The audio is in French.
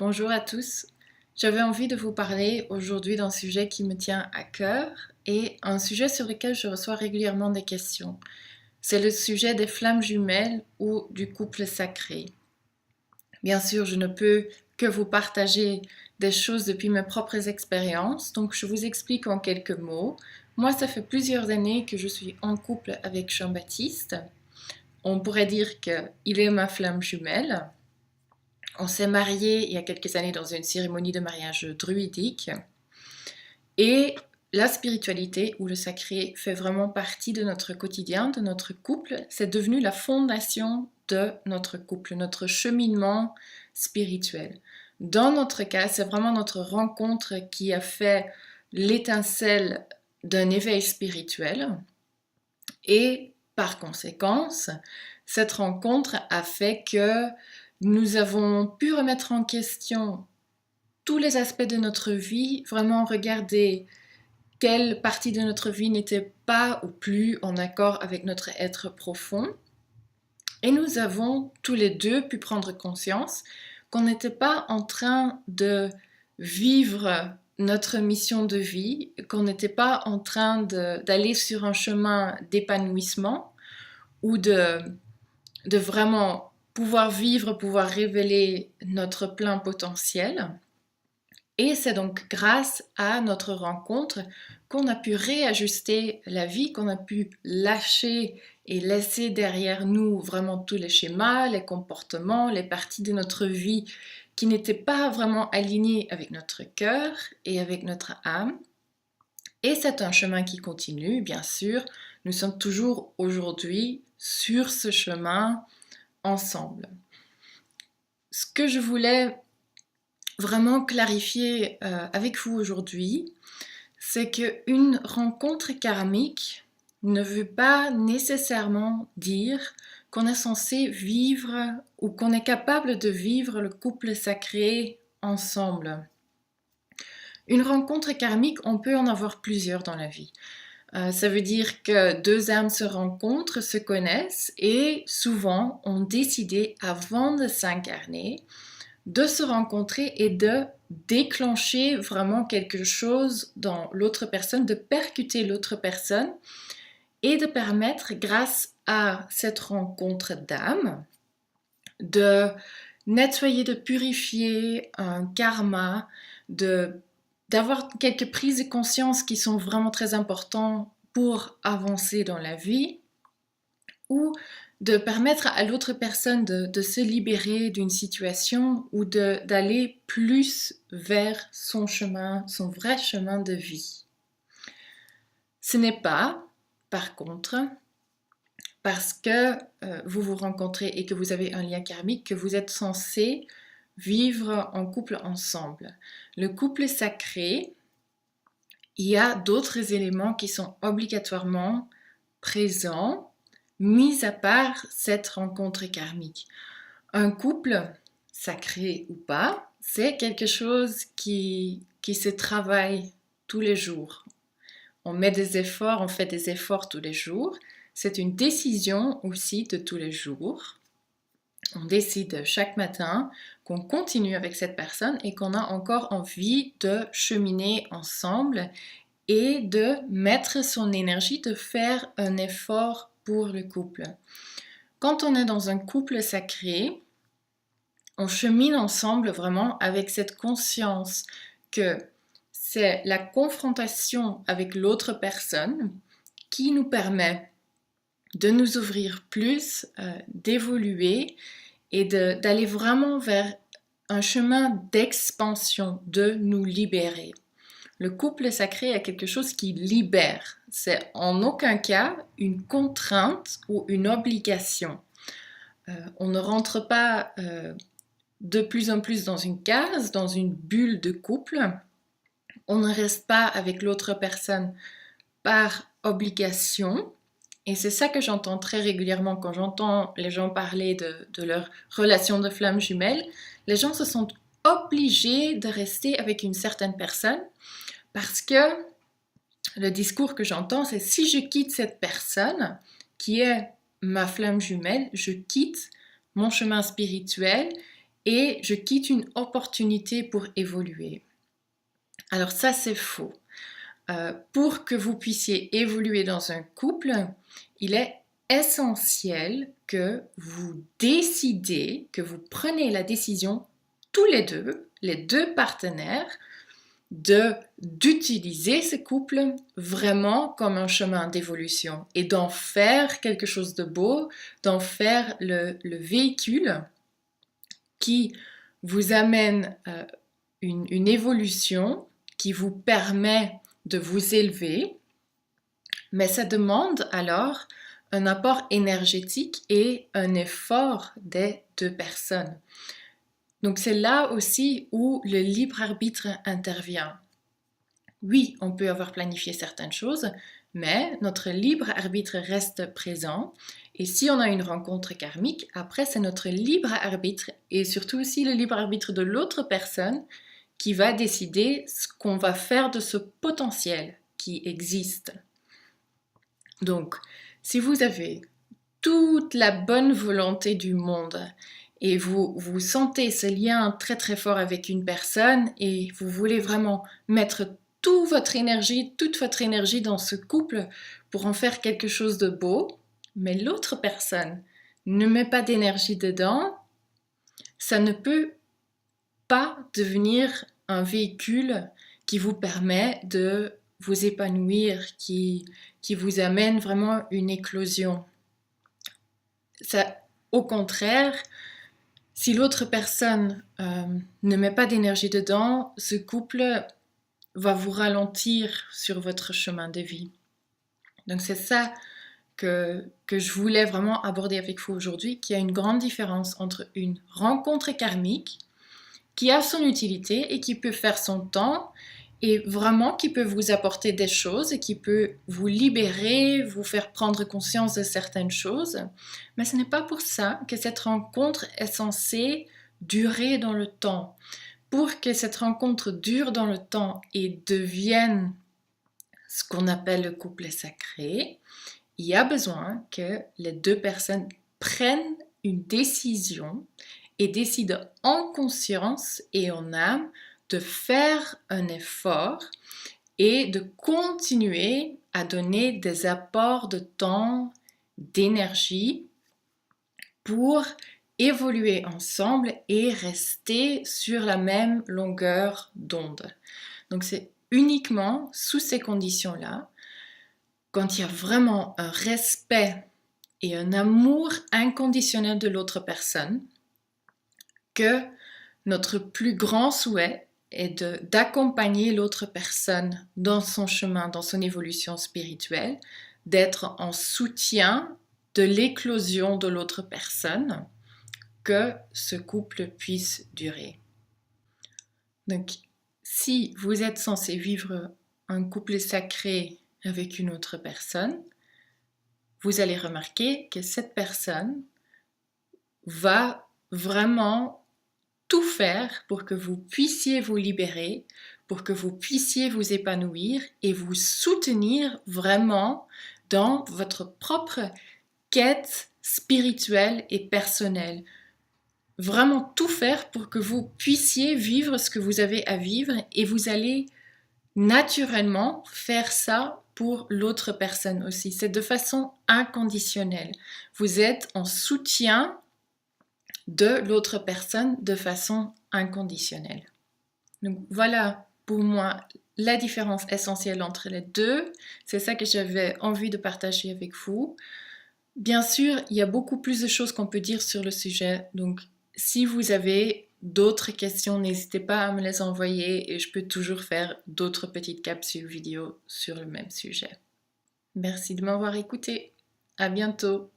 Bonjour à tous. J'avais envie de vous parler aujourd'hui d'un sujet qui me tient à cœur et un sujet sur lequel je reçois régulièrement des questions. C'est le sujet des flammes jumelles ou du couple sacré. Bien sûr, je ne peux que vous partager des choses depuis mes propres expériences, donc je vous explique en quelques mots. Moi, ça fait plusieurs années que je suis en couple avec Jean-Baptiste. On pourrait dire qu'il est ma flamme jumelle. On s'est mariés il y a quelques années dans une cérémonie de mariage druidique. Et la spiritualité ou le sacré fait vraiment partie de notre quotidien, de notre couple. C'est devenu la fondation de notre couple, notre cheminement spirituel. Dans notre cas, c'est vraiment notre rencontre qui a fait l'étincelle d'un éveil spirituel. Et par conséquence, cette rencontre a fait que nous avons pu remettre en question tous les aspects de notre vie, vraiment regarder quelle partie de notre vie n'était pas ou plus en accord avec notre être profond. Et nous avons tous les deux pu prendre conscience qu'on n'était pas en train de vivre notre mission de vie, qu'on n'était pas en train d'aller sur un chemin d'épanouissement ou de vraiment pouvoir vivre, pouvoir révéler notre plein potentiel. Et c'est donc grâce à notre rencontre qu'on a pu réajuster la vie, qu'on a pu lâcher et laisser derrière nous vraiment tous les schémas, les comportements, les parties de notre vie qui n'étaient pas vraiment alignées avec notre cœur et avec notre âme. Et c'est un chemin qui continue, bien sûr. Nous sommes toujours aujourd'hui sur ce chemin ensemble. Ce que je voulais vraiment clarifier avec vous aujourd'hui, c'est qu'une rencontre karmique ne veut pas nécessairement dire qu'on est censé vivre ou qu'on est capable de vivre le couple sacré ensemble. Une rencontre karmique, on peut en avoir plusieurs dans la vie. Ça veut dire que deux âmes se rencontrent, se connaissent et souvent ont décidé avant de s'incarner de se rencontrer et de déclencher vraiment quelque chose dans l'autre personne, de percuter l'autre personne et de permettre, grâce à cette rencontre d'âme, de nettoyer, de purifier un karma, d'avoir quelques prises de conscience qui sont vraiment très importantes pour avancer dans la vie, ou de permettre à l'autre personne de se libérer d'une situation ou d'aller plus vers son chemin, son vrai chemin de vie. Ce n'est pas, par contre, parce que vous vous rencontrez et que vous avez un lien karmique que vous êtes censé vivre en couple ensemble. Le couple sacré, il y a d'autres éléments qui sont obligatoirement présents, mis à part cette rencontre karmique. Un couple, sacré ou pas, c'est quelque chose qui se travaille tous les jours. On met des efforts, on fait des efforts tous les jours. C'est une décision aussi de tous les jours. On décide chaque matin qu'on continue avec cette personne et qu'on a encore envie de cheminer ensemble et de mettre son énergie, de faire un effort pour le couple. Quand on est dans un couple sacré, on chemine ensemble vraiment avec cette conscience que c'est la confrontation avec l'autre personne qui nous permet de nous ouvrir plus, d'évoluer et d'aller vraiment vers un chemin d'expansion, de nous libérer. Le couple sacré est quelque chose qui libère. C'est en aucun cas une contrainte ou une obligation. On ne rentre pas de plus en plus dans une case, dans une bulle de couple. On ne reste pas avec l'autre personne par obligation. Et c'est ça que j'entends très régulièrement quand j'entends les gens parler de leur relation de flamme jumelle. Les gens se sentent obligés de rester avec une certaine personne parce que le discours que j'entends, c'est si je quitte cette personne qui est ma flamme jumelle, je quitte mon chemin spirituel et je quitte une opportunité pour évoluer. Alors ça, c'est faux. Pour que vous puissiez évoluer dans un couple, il est essentiel que vous décidez, que vous prenez la décision tous les deux partenaires, d'utiliser ce couple vraiment comme un chemin d'évolution et d'en faire quelque chose de beau, d'en faire le véhicule qui vous amène une évolution qui vous permet de vous élever, mais ça demande alors un apport énergétique et un effort des deux personnes. Donc c'est là aussi où le libre arbitre intervient. Oui, on peut avoir planifié certaines choses, mais notre libre arbitre reste présent. Et si on a une rencontre karmique, après c'est notre libre arbitre et surtout aussi le libre arbitre de l'autre personne qui va décider ce qu'on va faire de ce potentiel qui existe. Donc, si vous avez toute la bonne volonté du monde et vous sentez ce lien très très fort avec une personne et vous voulez vraiment mettre toute votre énergie dans ce couple pour en faire quelque chose de beau, mais l'autre personne ne met pas d'énergie dedans, ça ne peut pas devenir un véhicule qui vous permet de vous épanouir, qui vous amène vraiment une éclosion. Ça, au contraire, si l'autre personne ne met pas d'énergie dedans, ce couple va vous ralentir sur votre chemin de vie. Donc c'est ça que je voulais vraiment aborder avec vous aujourd'hui, qu'il y a une grande différence entre une rencontre karmique qui a son utilité et qui peut faire son temps et vraiment qui peut vous apporter des choses et qui peut vous libérer, vous faire prendre conscience de certaines choses. Mais ce n'est pas pour ça que cette rencontre est censée durer dans le temps. Pour que cette rencontre dure dans le temps et devienne ce qu'on appelle le couple sacré, il y a besoin que les deux personnes prennent une décision et décident en conscience et en âme de faire un effort et de continuer à donner des apports de temps, d'énergie pour évoluer ensemble et rester sur la même longueur d'onde. Donc c'est uniquement sous ces conditions-là, quand il y a vraiment un respect et un amour inconditionnel de l'autre personne, que notre plus grand souhait est d'accompagner l'autre personne dans son chemin, dans son évolution spirituelle, d'être en soutien de l'éclosion de l'autre personne, que ce couple puisse durer. Donc, si vous êtes censé vivre un couple sacré avec une autre personne, vous allez remarquer que cette personne va vraiment tout faire pour que vous puissiez vous libérer, pour que vous puissiez vous épanouir et vous soutenir vraiment dans votre propre quête spirituelle et personnelle. Vraiment tout faire pour que vous puissiez vivre ce que vous avez à vivre et vous allez naturellement faire ça pour l'autre personne aussi. C'est de façon inconditionnelle. Vous êtes en soutien de l'autre personne de façon inconditionnelle. Donc voilà pour moi la différence essentielle entre les deux. C'est ça que j'avais envie de partager avec vous. Bien sûr, il y a beaucoup plus de choses qu'on peut dire sur le sujet. Donc si vous avez d'autres questions, n'hésitez pas à me les envoyer et je peux toujours faire d'autres petites capsules vidéo sur le même sujet. Merci de m'avoir écouté. À bientôt.